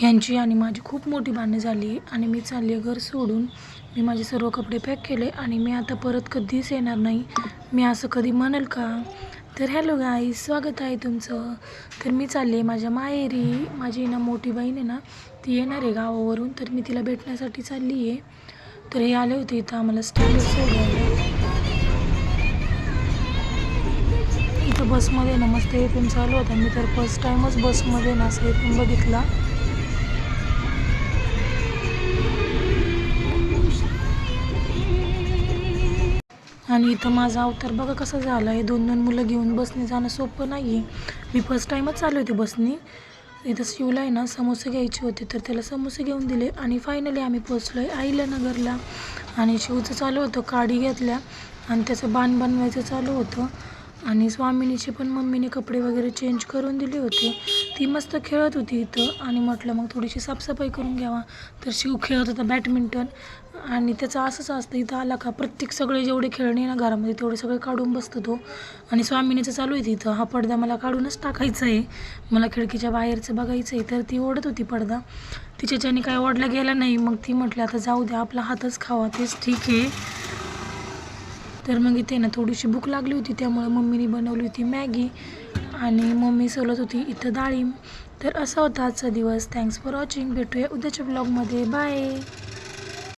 यांची आणि माझी खूप मोठी भांडणं झाली आणि मी चालली घर सोडून. मी माझे सर्व कपडे पॅक केले आणि मी आता परत कधीच येणार नाही. मी असं कधी म्हणेल का? तर हॅलो गाईज, स्वागत आहे तुमचं. तर मी चालली आहे माझ्या माहेरी. माझी ना मोठी बहीण आहे ना, ती येणार आहे गावावरून, तर मी तिला भेटण्यासाठी चालली आहे. तर हे आले होते इथं आम्हाला स्टँडवर सोडायला. इथं बसमध्ये ना मस्त FM चालू होता. मी तर फर्स्ट टाईमच बसमध्ये ना असं FM बघितला. आणि इथं माझा अवतार बघा कसा झाला आहे. 2-2 मुलं घेऊन बसने जाणं सोपं नाही आहे. मी फर्स्ट टाईमच चालू होते बसने. इथं शिवला आहे ना समोसे घ्यायचे होते, तर त्याला समोसे घेऊन दिले आणि फायनली आम्ही पोचलो आहे अहिल्यानगरला. आणि शिवचं चालू होतं काडी घेतल्या आणि त्याचं बाण बनवायचं चालू होतं. आणि स्वामिनीचे पण मम्मीने कपडे वगैरे चेंज करून दिले होते. ती मस्त खेळत होती इथं आणि म्हटलं मग थोडीशी साफसफाई करून घ्यावा. तर शिव खेळत होता बॅडमिंटन. आणि त्याचं असंच असतं, इथं आला का प्रत्येक सगळे जेवढे खेळणे ना घरामध्ये तेवढे सगळे काढून बसतो तो. आणि स्वामिनीचं चालू आहे तिथं, हा पडदा मला काढूनच टाकायचा आहे, मला खिडकीच्या बाहेरचं बघायचं आहे. तर ती ओढत होती पडदा, तिच्याच्याने काय ओढला गेला नाही. मग ती म्हटलं आता जाऊ द्या, आपला हातच खावा, तेच ठीक आहे. तर मग इथे ना थोडीशी भूक लागली होती, त्यामुळे मम्मीने बनवली होती मॅगी आणि मम्मी सोलत होती इथं डाळिंब. तर असा होता आजचा दिवस. Thanks for watching. भेटूया उद्याच्या ब्लॉगमध्ये. बाय.